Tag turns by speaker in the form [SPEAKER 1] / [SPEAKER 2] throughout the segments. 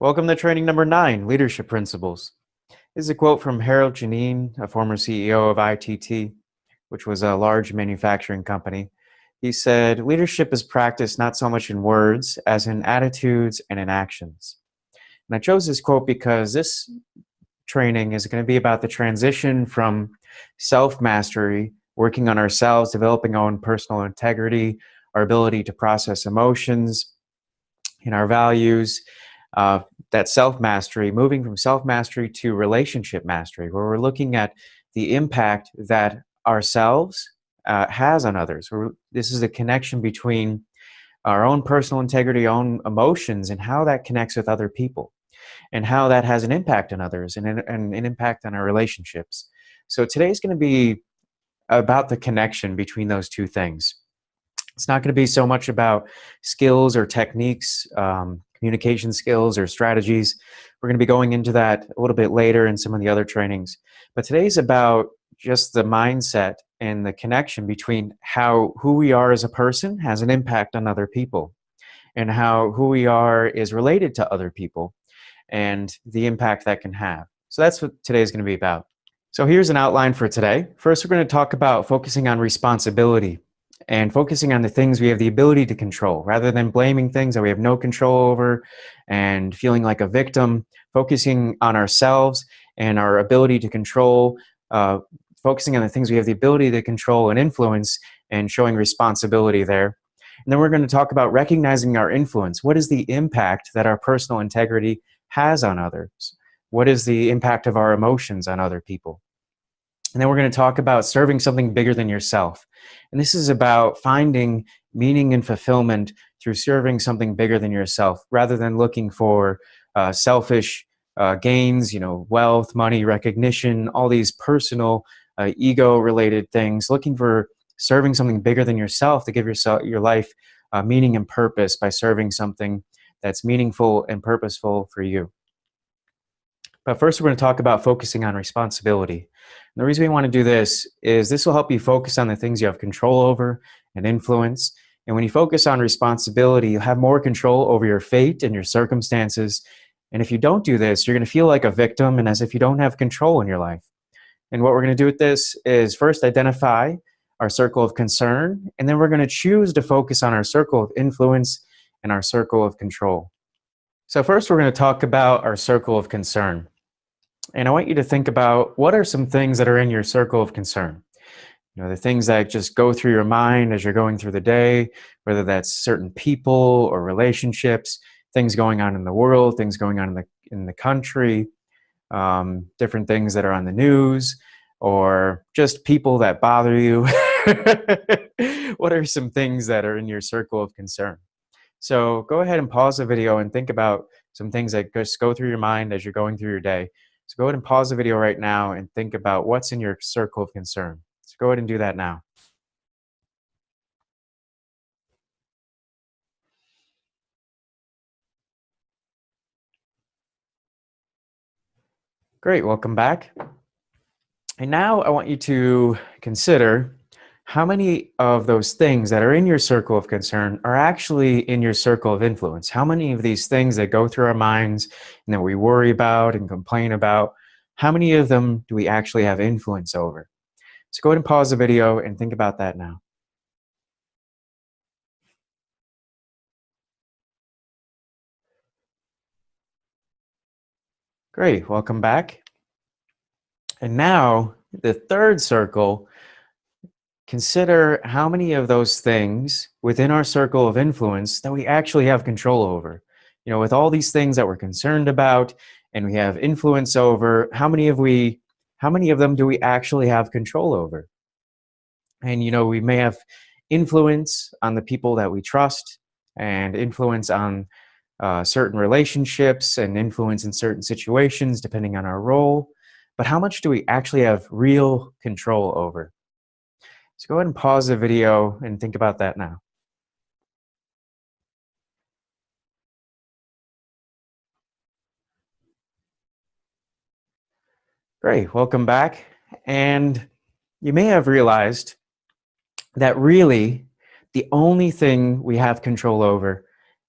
[SPEAKER 1] Welcome to training number 9, Leadership Principles. This is a quote from Harold Geneen, a former CEO of ITT, which was a large manufacturing company. He said, "Leadership is practiced not so much in words as in attitudes and in actions." And I chose this quote because this training is going to be about the transition from self-mastery, working on ourselves, developing our own personal integrity, our ability to process emotions, and our values, uh, that self-mastery, moving from self-mastery to relationship mastery, where we're looking at the impact that ourselves has on others. This is a connection between our own personal integrity, own emotions, and how that connects with other people, and how that has an impact on others and an impact on our relationships. So today's going to be about the connection between those two things. It's not going to be so much about skills or techniques, communication skills or strategies. We're going to be going into that a little bit later in some of the other trainings. But today's about just the mindset and the connection between how who we are as a person has an impact on other people, and how who we are is related to other people and the impact that can have. So that's what today's going to be about. So here's an outline for today. First, we're going to talk about focusing on responsibility and focusing on the things we have the ability to control rather than blaming things that we have no control over and feeling like a victim. Focusing on ourselves and our ability to control, focusing on the things we have the ability to control and influence, and showing responsibility there. And then we're going to talk about recognizing our influence. What is the impact that our personal integrity has on others? What is the impact of our emotions on other people? And then we're going to talk about serving something bigger than yourself. And this is about finding meaning and fulfillment through serving something bigger than yourself, rather than looking for selfish gains, wealth, money, recognition, all these personal, ego-related things. Looking for serving something bigger than yourself to give your life meaning and purpose by serving something that's meaningful and purposeful for you. But first, we're going to talk about focusing on responsibility. And the reason we want to do this is this will help you focus on the things you have control over and influence. And when you focus on responsibility, you'll have more control over your fate and your circumstances. And if you don't do this, you're going to feel like a victim and as if you don't have control in your life. And what we're going to do with this is first identify our circle of concern, and then we're going to choose to focus on our circle of influence and our circle of control. So first, we're going to talk about our circle of concern. And I want you to think about what are some things that are in your circle of concern. The things that just go through your mind as you're going through the day, whether that's certain people or relationships, things going on in the world, things going on in the country, different things that are on the news, or just people that bother you. What are some things that are in your circle of concern? So go ahead and pause the video and think about some things that just go through your mind as you're going through your day. So go ahead and pause the video right now and think about what's in your circle of concern. So go ahead and do that now. Great, welcome back. And now I want you to consider how many of those things that are in your circle of concern are actually in your circle of influence. How many of these things that go through our minds and that we worry about and complain about, how many of them do we actually have influence over? So go ahead and pause the video and think about that now. Great, welcome back. And now the third circle, consider how many of those things within our circle of influence that we actually have control over. With all these things that we're concerned about and we have influence over, how many of them do we actually have control over? And we may have influence on the people that we trust, and influence on certain relationships, and influence in certain situations depending on our role. But how much do we actually have real control over? So go ahead and pause the video and think about that now. Great, welcome back. And you may have realized that really the only thing we have control over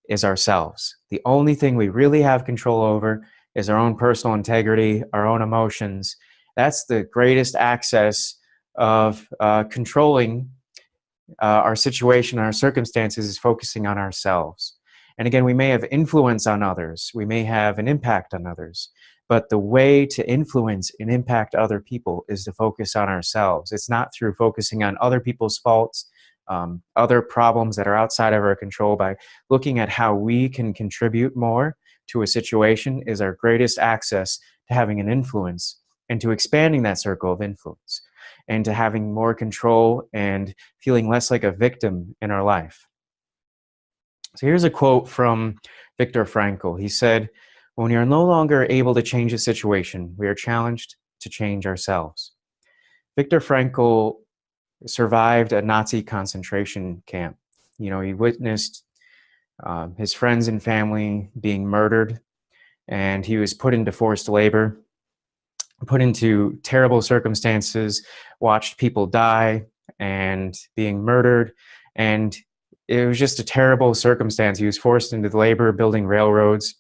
[SPEAKER 1] is ourselves. The only thing we really have control over is our own personal integrity, our own emotions. That's the greatest access of controlling our situation, our circumstances, is focusing on ourselves. And again, we may have influence on others, we may have an impact on others, but the way to influence and impact other people is to focus on ourselves. It's not through focusing on other people's faults, other problems that are outside of our control. By looking at how we can contribute more to a situation is our greatest access to having an influence and to expanding that circle of influence and to having more control and feeling less like a victim in our life. So here's a quote from Viktor Frankl. He said, "When we are no longer able to change a situation, we are challenged to change ourselves." Viktor Frankl survived a Nazi concentration camp. He witnessed his friends and family being murdered, and he was put into forced labor, put into terrible circumstances, watched people die and being murdered. And it was just a terrible circumstance. He was forced into labor, building railroads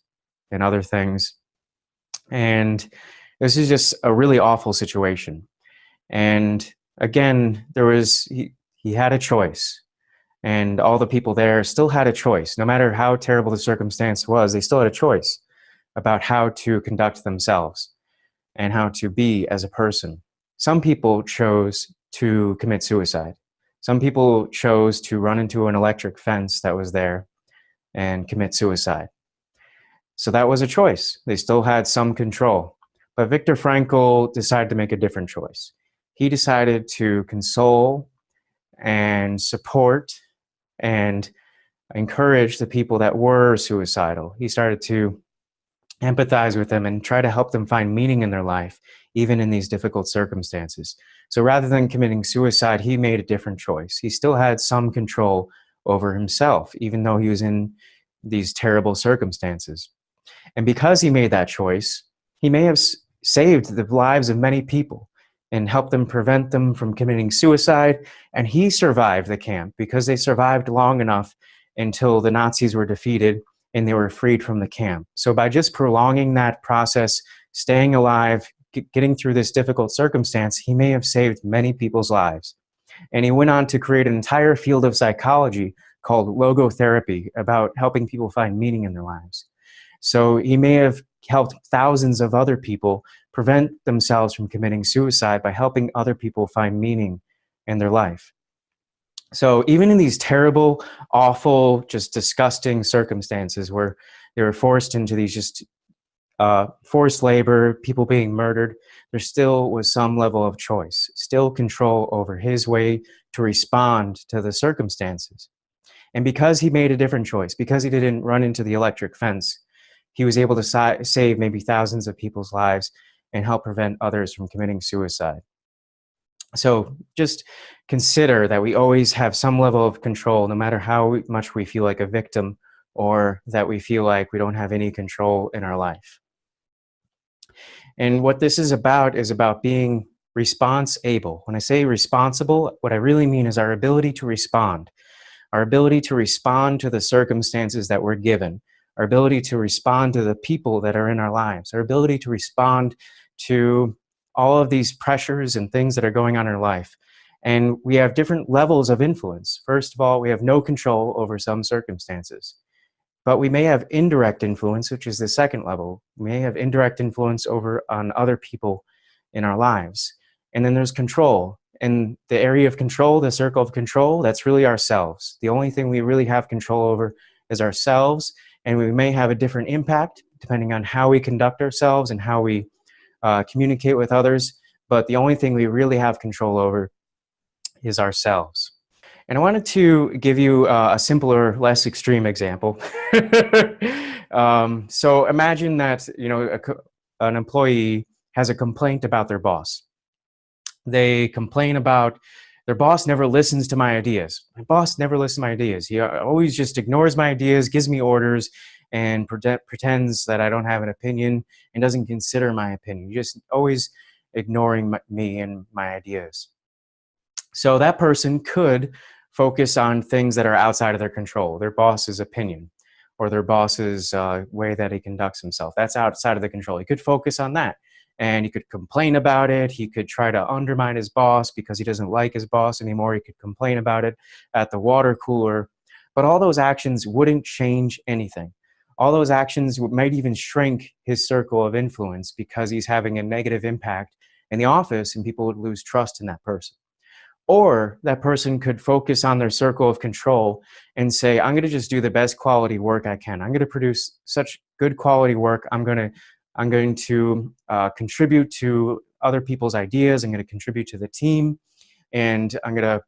[SPEAKER 1] and other things. And this is just a really awful situation. And again, he had a choice. And all the people there still had a choice. No matter how terrible the circumstance was, they still had a choice about how to conduct themselves and how to be as a person. Some people chose to commit suicide. Some people chose to run into an electric fence that was there and commit suicide. So that was a choice. They still had some control. But Viktor Frankl decided to make a different choice. He decided to console and support and encourage the people that were suicidal. He started to empathize with them and try to help them find meaning in their life, even in these difficult circumstances. So rather than committing suicide, he made a different choice. He still had some control over himself, even though he was in these terrible circumstances. And because he made that choice, he may have saved the lives of many people and helped them prevent them from committing suicide. And he survived the camp because they survived long enough until the Nazis were defeated and they were freed from the camp. So by just prolonging that process, staying alive, getting through this difficult circumstance, he may have saved many people's lives. And he went on to create an entire field of psychology called logotherapy, about helping people find meaning in their lives. So he may have helped thousands of other people prevent themselves from committing suicide by helping other people find meaning in their life. So even in these terrible, awful, just disgusting circumstances where they were forced into these just forced labor, people being murdered, there still was some level of choice, still control over his way to respond to the circumstances. And because he made a different choice, because he didn't run into the electric fence, he was able to save maybe thousands of people's lives and help prevent others from committing suicide. So just consider that we always have some level of control, no matter how much we feel like a victim or that we feel like we don't have any control in our life. And what this is about being response able. When I say responsible, what I really mean is our ability to respond. Our ability to respond to the circumstances that we're given, our ability to respond to the people that are in our lives, our ability to respond to all of these pressures and things that are going on in our life. And we have different levels of influence. First of all, we have no control over some circumstances, but we may have indirect influence, which is the second level. We may have indirect influence on other people in our lives. And then there's control. And the area of control, the circle of control, that's really ourselves. The only thing we really have control over is ourselves. And we may have a different impact depending on how we conduct ourselves and how we communicate with others. But the only thing we really have control over is ourselves. And I wanted to give you a simpler, less extreme example. So imagine that an employee has a complaint about their boss. They complain about their boss never listens to my ideas. My boss never listens to my ideas. He always just ignores my ideas, gives me orders, and pretends that I don't have an opinion and doesn't consider my opinion. Just always ignoring me and my ideas. So that person could focus on things that are outside of their control, their boss's opinion. or their boss's way that he conducts himself. That's outside of the control. He could focus on that, and he could complain about it. He could try to undermine his boss because he doesn't like his boss anymore. He could complain about it at the water cooler. But all those actions wouldn't change anything. All those actions might even shrink his circle of influence because he's having a negative impact in the office, and people would lose trust in that person. Or that person could focus on their circle of control and say, I'm going to just do the best quality work I can. I'm going to produce such good quality work. I'm going to contribute to other people's ideas. I'm going to contribute to the team. And I'm going to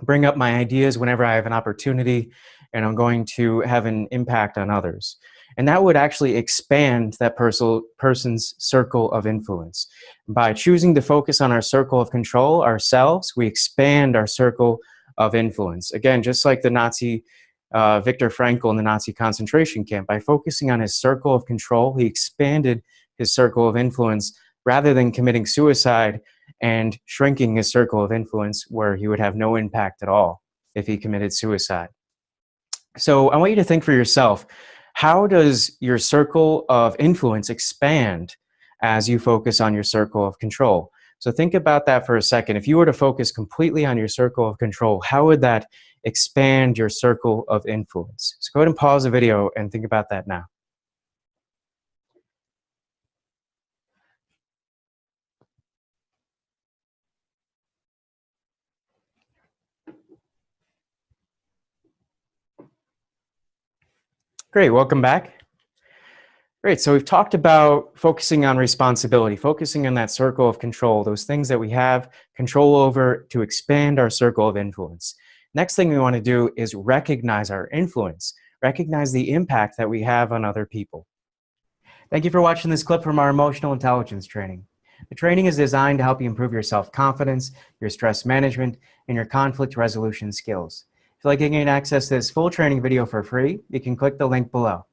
[SPEAKER 1] bring up my ideas whenever I have an opportunity, and I'm going to have an impact on others. And that would actually expand that person's circle of influence. By choosing to focus on our circle of control ourselves, we expand our circle of influence. Again, just like the Nazi Viktor Frankl in the Nazi concentration camp, by focusing on his circle of control, he expanded his circle of influence rather than committing suicide and shrinking his circle of influence where he would have no impact at all if he committed suicide. So I want you to think for yourself, how does your circle of influence expand as you focus on your circle of control? So think about that for a second. If you were to focus completely on your circle of control, how would that expand your circle of influence? So go ahead and pause the video and think about that now. Great, welcome back. Great, so we've talked about focusing on responsibility, focusing on that circle of control, those things that we have control over to expand our circle of influence. Next thing we want to do is recognize our influence, recognize the impact that we have on other people. Thank you for watching this clip from our emotional intelligence training. The training is designed to help you improve your self-confidence, your stress management, and your conflict resolution skills. If you'd like to gain access to this full training video for free, you can click the link below.